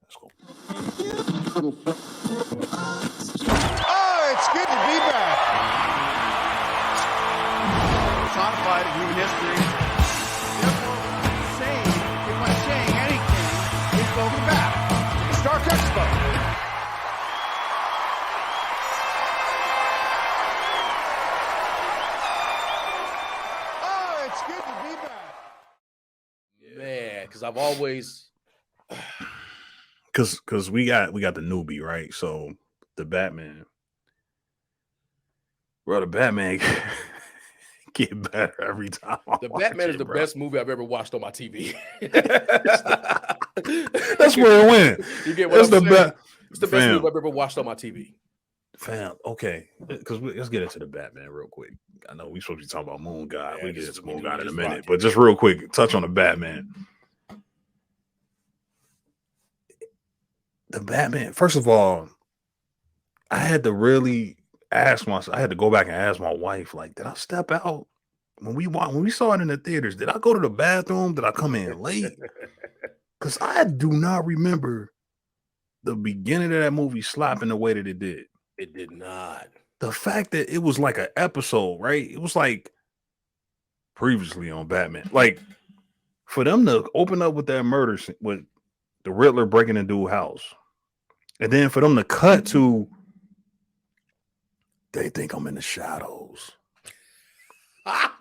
Let's go. Oh, it's good to be back. Personified in human history. Therefore, if I'm saying anything, it's over back. Star Expo. Oh, it's good to be back. Man, because I've always because we got the newbie, right? So the Batman, bro, the Batman get better every time. the Batman is the best movie I've ever watched on my TV. That's where it went. You get what I'm saying? It's the best Fam. movie I've ever watched on my TV. Fam, okay, because let's get into the Batman real quick. I know we supposed to be talking about Moon God. Yeah, we get into Moon we God in a just minute, rock it. but just real quick, touch on the Batman. The Batman. First of all, I had to really ask myself. I had to go back and ask my wife, like, did I step out when we saw it in the theaters? Did I go to the bathroom? Did I come in late? Because I do not remember the beginning of that movie slapping the way that it did. It did not. The fact that it was like an episode, right? It was like previously on Batman. Like for them to open up with that murder scene, with the Riddler breaking into a house, and then for them to cut to, they think I'm in the shadows. I'm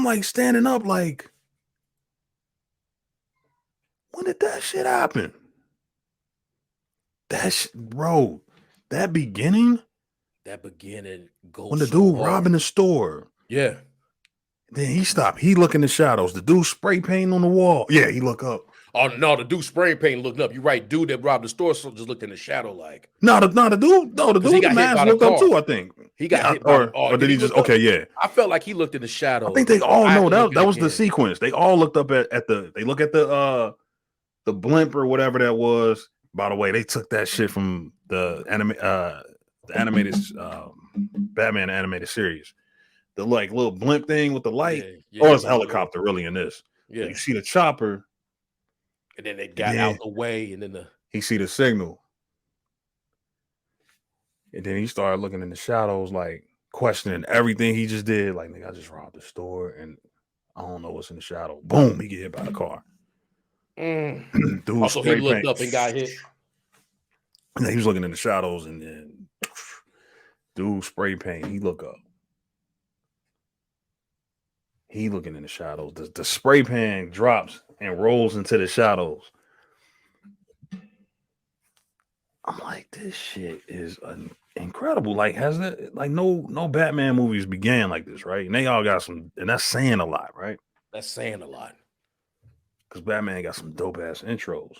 like standing up, like, when did that shit happen? Bro, that beginning goes when the so dude hard. robbing the store. Yeah. Then he stopped. He look in the shadows. The dude spray paint on the wall. Yeah, he look up. Oh no, the dude spray paint looking up. You're right. Dude that robbed the store just looked in the shadow like. The dude the mask looked up too, I think. He got hit by or did he just okay, yeah. I felt like he looked in the shadow. I think they all know that was the sequence. They all looked up at the blimp or whatever that was. By the way, they took that shit from the animated Batman animated series. The like little blimp thing with the light. It's a helicopter really in this. Yeah. You see the chopper. And then they got out the way, and then he see the signal. And then he started looking in the shadows, like questioning everything he just did. Like, nigga, I just robbed the store and I don't know what's in the shadow. Boom, he get hit by the car. Dude, also he looked up and got hit. And he was looking in the shadows, and then dude spray paint. He look up. He looking in the shadows. The spray pan drops and rolls into the shadows. I'm like, this shit is incredible. Like, has it like no Batman movies began like this, right? And they all got some, and that's saying a lot, right? That's saying a lot. Because Batman got some dope ass intros.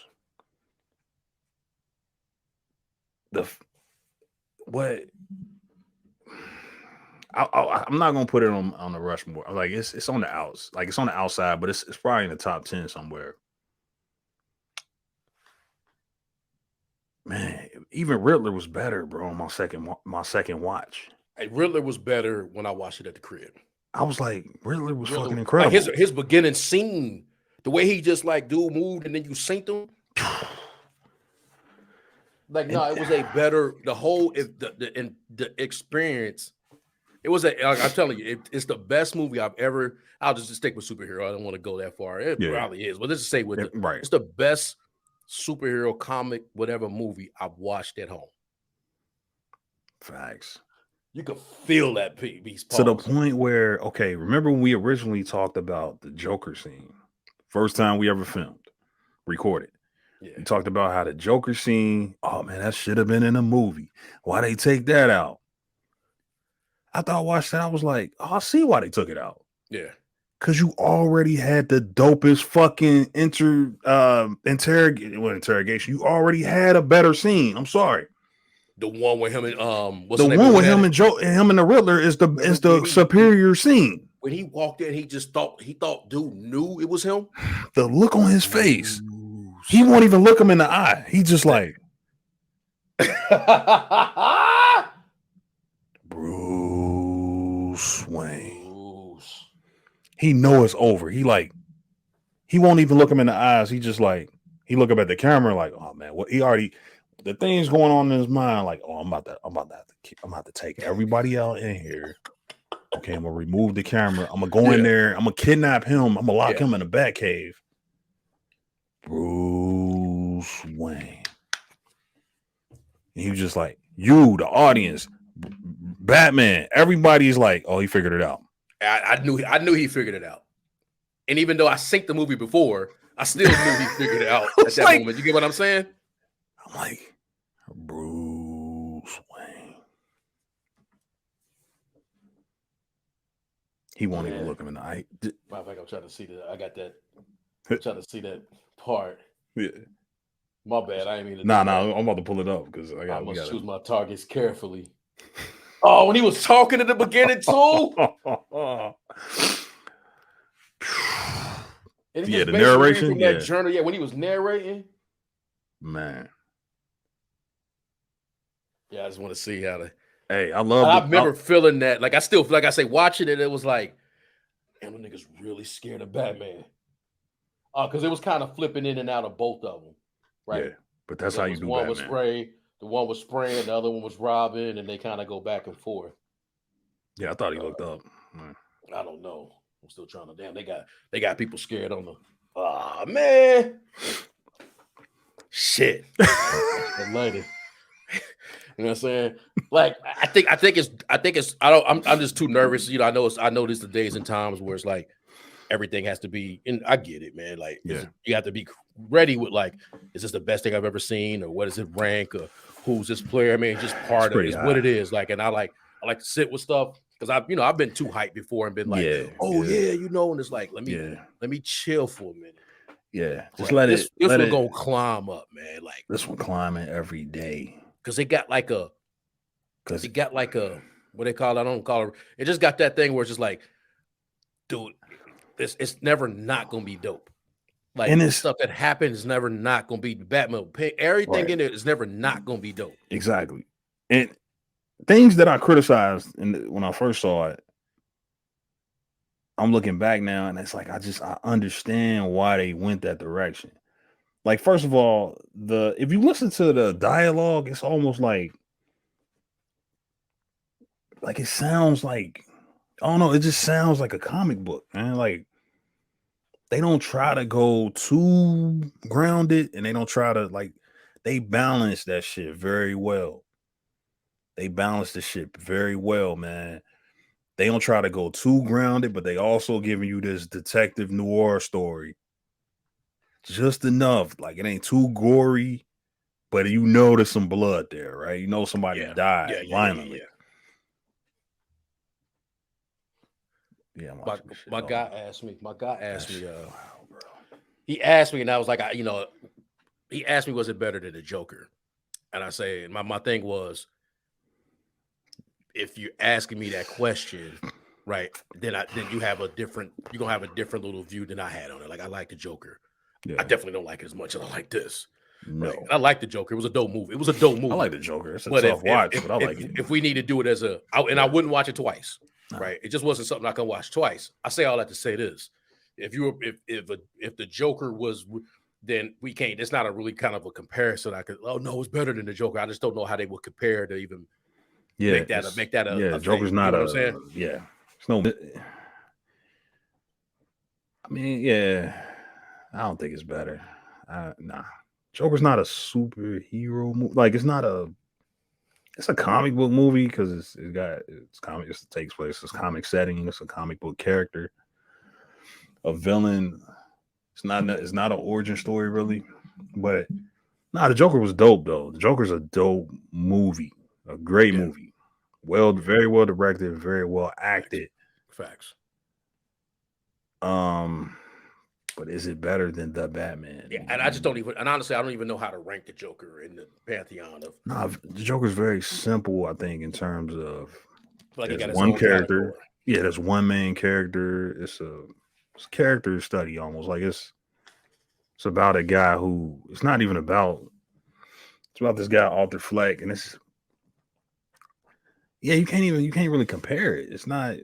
I'm not gonna put it on the Rushmore. Like it's on the outs, like it's on the outside, but it's probably in the top 10 somewhere. Man, even Riddler was better, bro. On my second watch. Hey, Riddler was better when I watched it at the crib. I was like, Riddler was fucking incredible. Like his beginning scene, the way he just like dude moved and then you synced him. Like no, it was a better the experience. It was I'm telling you, it's the best movie I've ever. I'll just stick with superhero. I don't want to go that far. It probably is, but let's just say it's the best superhero comic, whatever movie I've watched at home. Facts. You can feel that piece. To the point where, okay, remember when we originally talked about the Joker scene? First time we ever recorded. Yeah. We talked about how the Joker scene, oh man, that should have been in a movie. Why they take that out? After I watched that, I was like, oh, I see why they took it out. Yeah. Because you already had the dopest fucking interrogation. You already had a better scene. I'm sorry. The one with him and him and the Riddler is the superior scene. When he walked in, he thought dude knew it was him. The look on his face. He won't even look him in the eye. He just like Bruce Wayne. He know it's over. He like, he won't even look him in the eyes. He just like he look up at the camera like, oh man, what he already the things going on in his mind like, oh, I'm about to take everybody out in here. Okay, I'm gonna remove the camera. I'm gonna go in there. I'm gonna kidnap him. I'm gonna lock him in the bat cave. Bruce Wayne. And he was just like, you, the audience, Batman. Everybody's like, oh, he figured it out. I knew he figured it out. And even though I synced the movie before, I still knew he figured it out at that moment. You get what I'm saying? I'm like, Bruce Wayne. He won't even look him in the eye. Matter of fact, I'm trying to see that. I got that. I'm trying to see that part. Yeah. My bad. I ain't mean to. Nah. I'm about to pull it up because I must choose my targets carefully. Oh, when he was talking at the beginning too. The narration from that journal. Yeah, when he was narrating. Man. Yeah, I just want to see how to. Hey, I remember feeling that. Like I still, like I say, watching it, it was like, damn, the nigga's really scared of Batman. Because it was kind of flipping in and out of both of them, right? Yeah, but that's how you do one Batman. The one was spraying, the other one was Robin, and they kind of go back and forth. Yeah, I thought he looked up. I don't know. I'm still trying to. Damn, they got people scared on the. Ah, man. Shit. Lady. You know what I'm saying? Like, I think it's. I'm just too nervous. You know, I know this the days and times where it's like everything has to be. And I get it, man. Like, you have to be ready with like, is this the best thing I've ever seen, or what does it rank, or who's this player? I mean, just part of it is what it is. Like, and I like to sit with stuff because I've been too hyped before and been like, you know, and it's like let me chill for a minute. Yeah, just like, let this one gonna climb up, man. Like this one climbing every day. Because it got like a what they call it? I don't call it. It just got that thing where it's just like, dude, it's never not gonna be dope. Like, and this stuff that happens is never not gonna be Batman. Everything in it is never not gonna be dope. Exactly. And things that I criticized when I first saw it, I'm looking back now, and it's like I understand why they went that direction. Like, first of all, if you listen to the dialogue, it's almost like it sounds like, I don't know, it just sounds like a comic book, man. Like, they don't try to go too grounded, and they don't try to, like, they balance that shit very well. They balance the shit very well, man. They don't try to go too grounded, but they also giving you this detective noir story. Just enough, like it ain't too gory, but you know there's some blood there, right? You know somebody died violently. Yeah, my guy asked me. He asked me, and I was like, he asked me, was it better than the Joker? And I say, my thing was, if you're asking me that question, right, then you're gonna have a different little view than I had on it. Like, I like the Joker. Yeah. I definitely don't like it as much as I like this. No, right? I like the Joker. It was a dope movie. I like the Joker. It's a tough watch, but I like it. If we need to do it I wouldn't watch it twice, right? It just wasn't something I can watch twice. I say all that to say this: if the Joker was, then we can't. It's not a really kind of a comparison. I could. Oh no, it's better than the Joker. I just don't know how they would compare to even. Make that a Joker's thing. not you know it's no. I mean, I don't think it's better. Nah, Joker's not a superhero movie. Like, it's a comic book movie because it's comic. It takes place. It's comic setting. It's a comic book character, a villain. It's not an origin story really, but the Joker was dope though. The Joker's a dope movie, a great movie. Very well directed, very well acted. Facts. But is it better than the Batman? Yeah, and I just don't even. And honestly, I don't even know how to rank the Joker in the pantheon of. Nah, the Joker's very simple. I think in terms of like he got his one character. Category. Yeah, there's one main character. It's a character study almost. Like it's about a guy who. It's not even about. It's about this guy Arthur Fleck, and it's. Yeah, you can't really compare it. It's not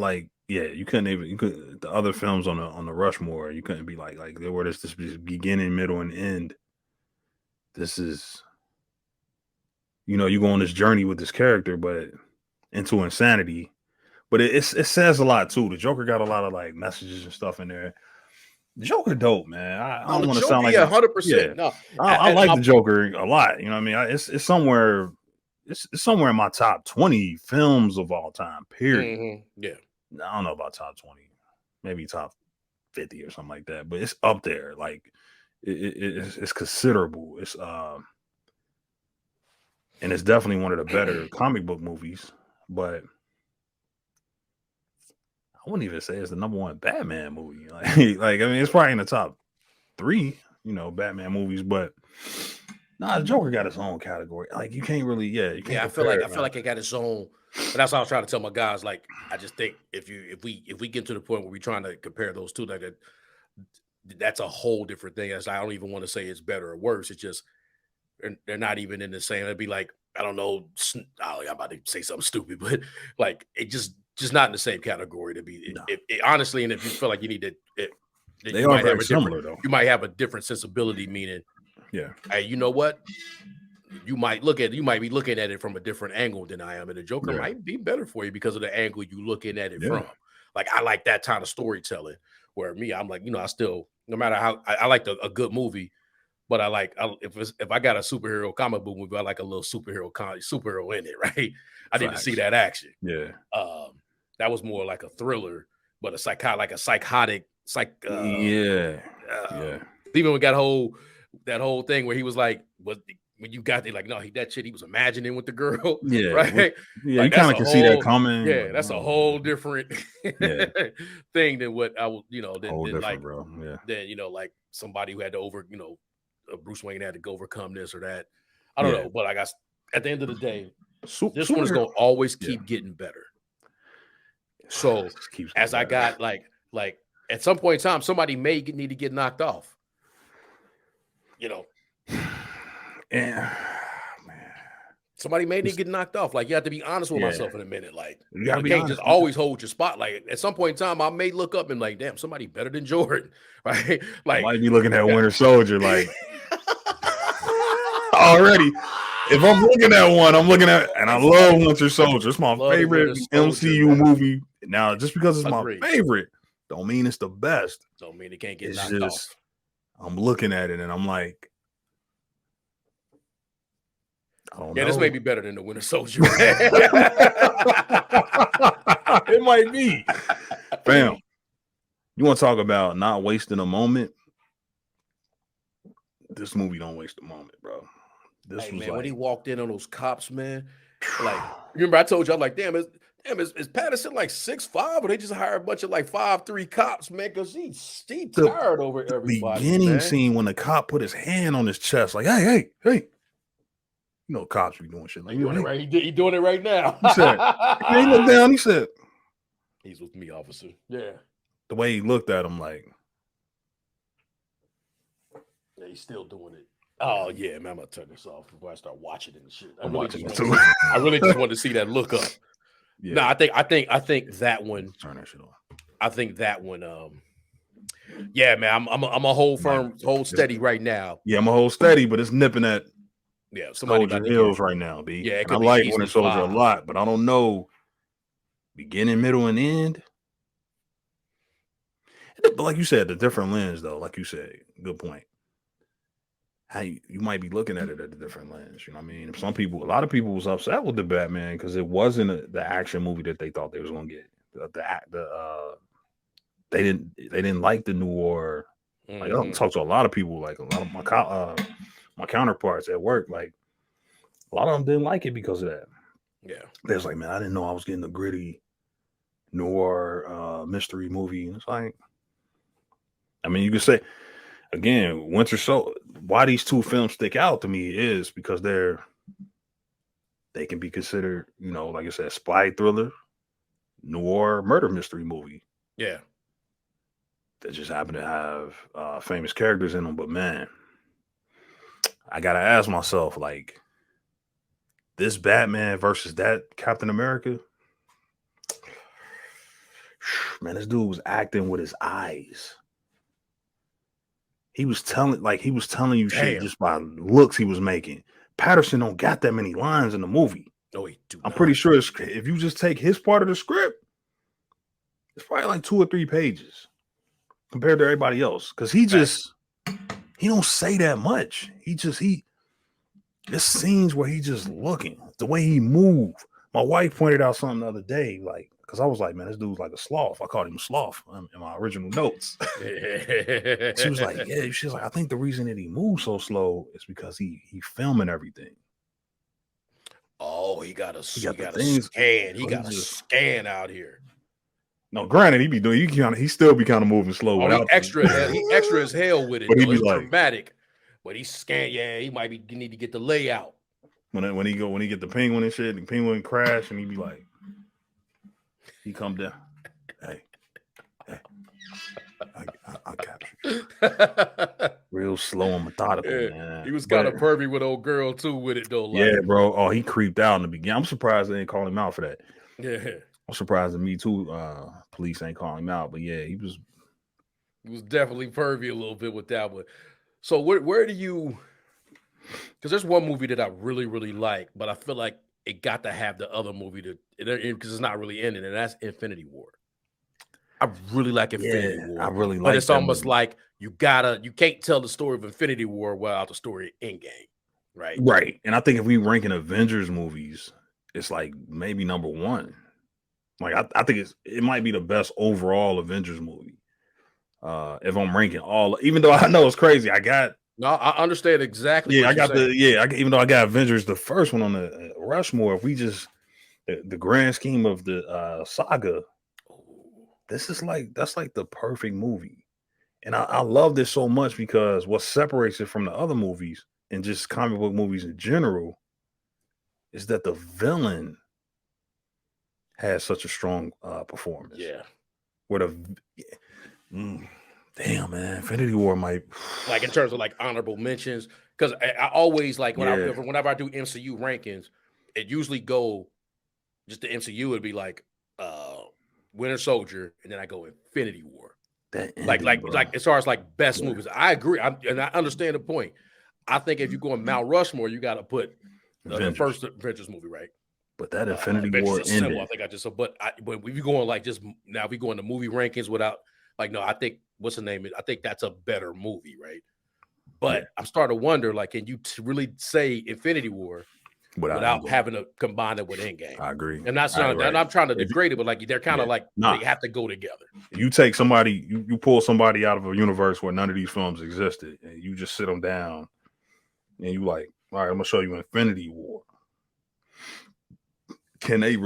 like Yeah, you couldn't even the other films on the Rushmore, you couldn't be like there were this beginning, middle, and end. This is you go on this journey with this character, but into insanity. But it says a lot too. The Joker got a lot of like messages and stuff in there. The Joker dope, man. I No, don't the want to sound Joker, like yeah, a yeah. 100%. No, I and like my the Joker a lot. You know what I mean? It's somewhere. It's somewhere in my top 20 films of all time. Period. yeah. I don't know about top 20, maybe top 50 or something like that, but it's up there. Like it's considerable. And it's definitely one of the better comic book movies. But I wouldn't even say it's the number one Batman movie. Like I mean, it's probably in the top 3, Batman movies. But nah, the Joker got its own category. Like you can't really, you can't. Yeah, I feel like it got its own. But that's what I was trying to tell my guys. Like, I just think if we get to the point where we're trying to compare those two, like that's a whole different thing. As I don't even want to say it's better or worse. It's just they're not even in the same. It'd be like, I don't know. I'm about to say something stupid, but like it just not in the same category to be. No. Honestly, and if you feel like you need to, They are very similar though. You might have a different sensibility. Meaning, yeah, hey, you know what? You might be looking at it from a different angle than I am, and the Joker might be better for you because of the angle you looking at it from. Like I like that kind of storytelling. Where me, I'm like, I still, no matter how I like a good movie, but if I got a superhero comic book movie, I like a little superhero in it, right? I need to see that action. Yeah. That was more like a thriller, but a psychotic. Yeah. Even we got that whole thing where he was like, when you got there, like, no, that shit he was imagining with the girl, yeah, right? Yeah, like, you kind of can see that coming. Yeah, that's a whole different thing than what I would, than like, bro. Yeah, than like somebody who had to Bruce Wayne had to overcome this or that. I don't know, but I guess at the end of the day, this one is gonna always keep getting better. So as I got like at some point in time, somebody may need to get knocked off. Yeah, man. Somebody may need to get knocked off. Like you have to be honest with myself in a minute. Like you gotta be can't honest. just always hold your spot. Like at some point in time, I may look up and like, damn, somebody better than Jordan, right? Like I might be looking at Winter Soldier, like already. If I'm looking at one, and I love Winter Soldier. It's my favorite MCU movie. Now, just because it's my favorite, don't mean it's the best. Don't mean it can't get knocked off. I'm looking at it and I'm like, I don't know. This may be better than the Winter Soldier. It might be. Bam. You want to talk about not wasting a moment? This movie don't waste a moment, bro. This was when he walked in on those cops, man. Like, remember I told you, I'm like, damn, is Patterson like 6'5", or they just hired a bunch of like 5'3" cops, man? Because he's tired over everybody. Beginning scene when the cop put his hand on his chest, like, hey. Cops be doing shit like doing it right. He doing it right now. He said, he looked down. He said, "He's with me, officer." Yeah. The way he looked at him, like, yeah, he's still doing it. Oh yeah, man, I'm gonna turn this off before I start watching it and shit. I really just wanted to see that look up. Yeah. No, I think that one. Turn that shit off. I think that one. Yeah, man, I'm a hold steady right now. Yeah, I'm a hold steady, but it's nipping at somebody hills right now, B. Yeah, I like Winter Soldier a lot, but I don't know beginning, middle, and end. But like you said, the different lens, though. Like you said, good point. How you might be looking at it at a different lens. You know what I mean? A lot of people was upset with the Batman because it wasn't the action movie that they thought they was gonna get. They didn't like the noir. Like I talked to a lot of people, like a lot of my counterparts at work. Like a lot of them didn't like it because of that. Yeah, they was like, man, I didn't know I was getting a gritty noir mystery movie. And it's like, I mean, you could say. Again, Winter Soldier. Why these two films stick out to me is because they can be considered, like I said, spy thriller, noir, murder mystery movie. Yeah, that just happen to have famous characters in them. But man, I gotta ask myself, like, this Batman versus that Captain America. Man, this dude was acting with his eyes. He was telling you shit just by looks he was making. Patterson don't got that many lines in the movie. No, he do I'm not. pretty sure if you just take his part of the script, it's probably like 2 or 3 pages compared to everybody else. Because he don't say that much. There's scenes where he just looking, the way he move. My wife pointed out something the other day, like, because I was like, man, this dude's like a sloth. I called him a sloth in my original notes. She was like, yeah. She was like, I think the reason that he moves so slow is because he filming everything. Oh, he got a scan. He so got a scan out here. No, granted, he still be kind of moving slow. Oh, he extra as hell with it. But it's like, dramatic. But he scan. Yeah, he might be. You need to get the layout. When he get the penguin and shit, the penguin crash, and he be like, he come down. Hey, I captured you. Real slow and methodical, man. He was kind of pervy with old girl too with it though. Like, yeah, bro. Oh, he creeped out in the beginning. I'm surprised they didn't call him out for that. Yeah, I'm surprised that Me Too police ain't calling him out. But yeah, he was definitely pervy a little bit with that one. So where do you? Because there's one movie that I really, really like, but I feel like it got to have the other movie because it's not really ending, and that's Infinity War. I really like Infinity War. I really like, but it's almost movie. Like you can't tell the story of Infinity War without the story of Endgame, right? Right. And I think if we ranking Avengers movies, it's like maybe number 1. Like I think it might be the best overall Avengers movie. If I'm ranking all, even though I know it's crazy, No, I understand exactly. Yeah, even though I got Avengers, the first one on the Rushmore. If we just the grand scheme of the saga, that's like the perfect movie, and I love this so much because what separates it from the other movies and just comic book movies in general is that the villain has such a strong performance. Yeah, damn, man, Infinity War might like in terms of like honorable mentions, because I always like whenever I do MCU rankings, it usually go just the MCU would be like Winter Soldier, and then I go Infinity War. Like as far as like best movies, I agree, and I understand the point. I think if you go on Mount Rushmore, you got to put the first Avengers movie, right? But that Infinity War ended. I think I just but if you go on like just now, if we go into movie rankings without like no, I think what's the name? I think that's a better movie, right? But I'm starting to wonder, like, can you really say Infinity War without having to combine it with Endgame? I agree. And that's not. Right. I'm trying to degrade it, but like they're kind of like they have to go together. You take somebody, you pull somebody out of a universe where none of these films existed, and you just sit them down, and you like, all right, I'm gonna show you Infinity War. Can they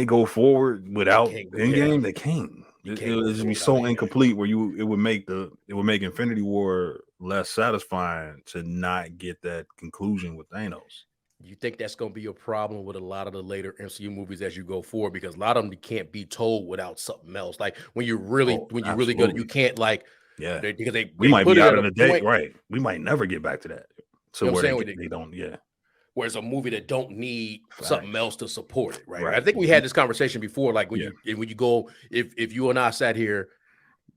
go forward without Endgame? They can't. It would just be so incomplete where it would make Infinity War less satisfying to not get that conclusion with Thanos. You think that's going to be a problem with a lot of the later MCU movies as you go forward, because a lot of them can't be told without something else. Like when you're really good, you can't because we might be out of the date, right? We might never get back to that. So where they don't, Whereas a movie that don't need something else to support it, right? I think we had this conversation before, like when you go, if you and I sat here,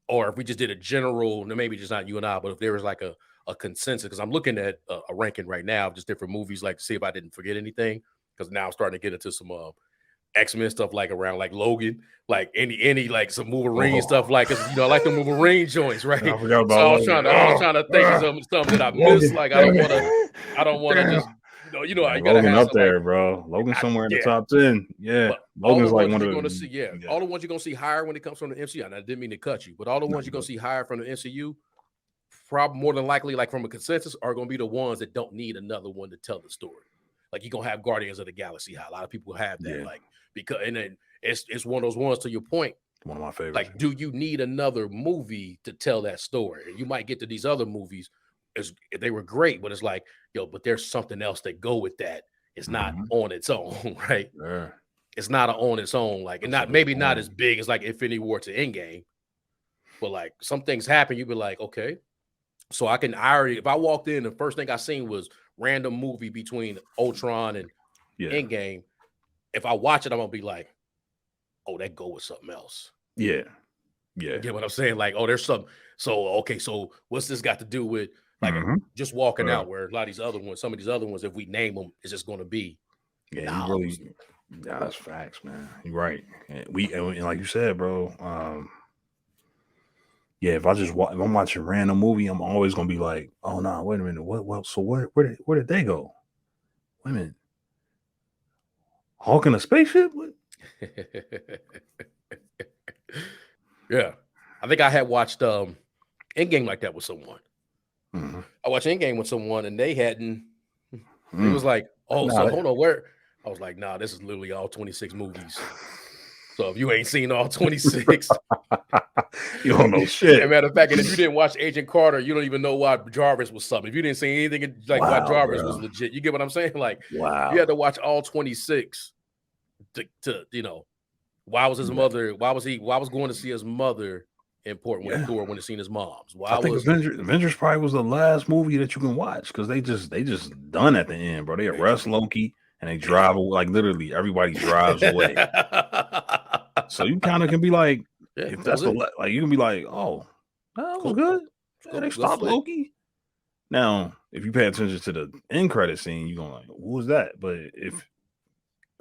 or if we just did a general, maybe just not you and I, but if there was like a consensus, because I'm looking at a ranking right now of just different movies, like to see if I didn't forget anything, because now I'm starting to get into some X-Men stuff, like around like Logan, like any like some Wolverine stuff, like I like the Wolverine joints, right? I forgot about I was trying to think of something that I missed. Like I don't want to just. You gotta Logan have up there, bro. Logan somewhere in the top 10. Yeah, Logan's like one of the all the ones you're gonna see higher when it comes from the MCU. And I didn't mean to cut you, but all the ones you're gonna see higher from the MCU, probably more than likely, like from a consensus, are gonna be the ones that don't need another one to tell the story. Like you're gonna have Guardians of the Galaxy high. A lot of people have that, like because and then it's one of those ones, to your point. One of my favorites. Like, do you need another movie to tell that story? And you might get to these other movies. They were great, but it's like, but there's something else that go with that. It's not on its own, right? Yeah. It's not on its own, like, and not as big as like Infinity War to Endgame, but like some things happen, you'd be like, okay, so if I walked in, the first thing I seen was random movie between Ultron and Endgame. If I watch it, I'm gonna be like, oh, that go with something else. Yeah. Yeah. You get what I'm saying? Like, oh, there's some. So okay, so what's this got to do with like just walking out? Where a lot of these other ones, some of these other ones, if we name them, it's just going to be. Yeah, you really. Yeah, that's facts, man. You're right. And and like you said, bro. Yeah, if I'm watching a random movie, I'm always gonna be like, oh no, wait a minute, what? Well, so where did they go? Wait a minute, Hawk in a spaceship? What? Yeah, I think I had watched Endgame like that with someone. Mm-hmm. I watched Endgame with someone, and they hadn't. It was like, oh, so hold on, where? I was like, nah, this is literally all 26 movies. So if you ain't seen all 26, you don't know shit. As a matter of fact, and if you didn't watch Agent Carter, you don't even know why Jarvis was something. If you didn't see anything like why Jarvis was legit, you get what I'm saying? Like, you had to watch all 26 to why was his mother? Why was going to see his mother important when Thor went to see his mom's? I think Avengers probably was the last movie that you can watch because they just done at the end, bro. They arrest Loki and they drive away, like literally everybody drives away. So you kind of can be like, if that's like you can be like, oh, that was good. Yeah, they stopped Loki. Now, if you pay attention to the end credit scene, you're going like, who was that? But if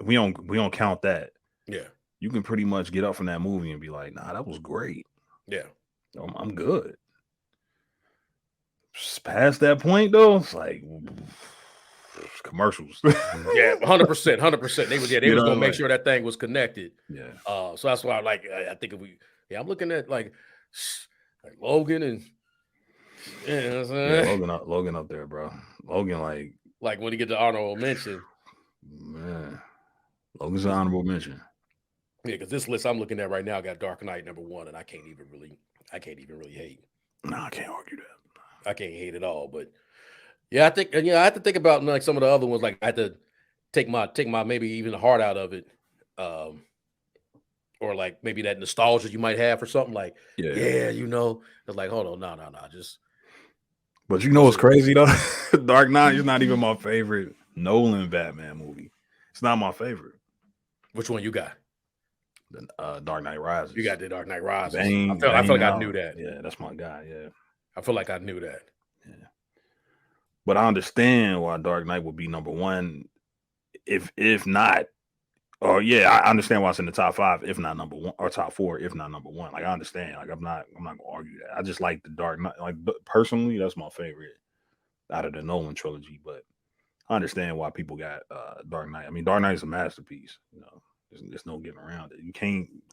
we don't count that, you can pretty much get up from that movie and be like, nah, that was great. Yeah. I'm good. Just past that point though, it's like commercials. Yeah, 100%. They was gonna make sure that thing was connected. Yeah. So that's why I think if I'm looking at like Logan and Logan up there, bro. Logan like when he get the honorable mention. Man, Logan's an honorable mention. Yeah, because this list I'm looking at right now got Dark Knight #1, and I can't even really hate. No, I can't argue that. I can't hate at all, but yeah, I think I have to think about like some of the other ones. Like I had to take my maybe even the heart out of it, or like maybe that nostalgia you might have for something like it's like hold on, no, just. But you know what's crazy though? Dark Knight is not even my favorite Nolan Batman movie. It's not my favorite. Which one you got? The Dark Knight Rises. You got the Dark Knight Rises. Bane, I feel like I knew that. Yeah, that's my guy. Yeah, I feel like I knew that. Yeah, but I understand why Dark Knight would be #1. If not, I understand why it's in the top 5, if not #1, or top 4, if not #1. Like I understand. Like I'm not gonna argue that. I just like the Dark Knight. Like personally, that's my favorite out of the Nolan trilogy. But I understand why people got Dark Knight. I mean, Dark Knight is a masterpiece. You know, there's no getting around it.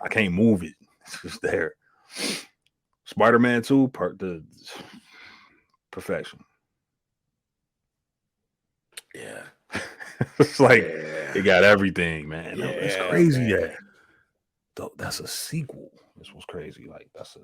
I can't move it. It's just there. Spider-Man 2, the perfection. Yeah. It's like it got everything, man. It's crazy that that's a sequel. This was crazy. Like that's a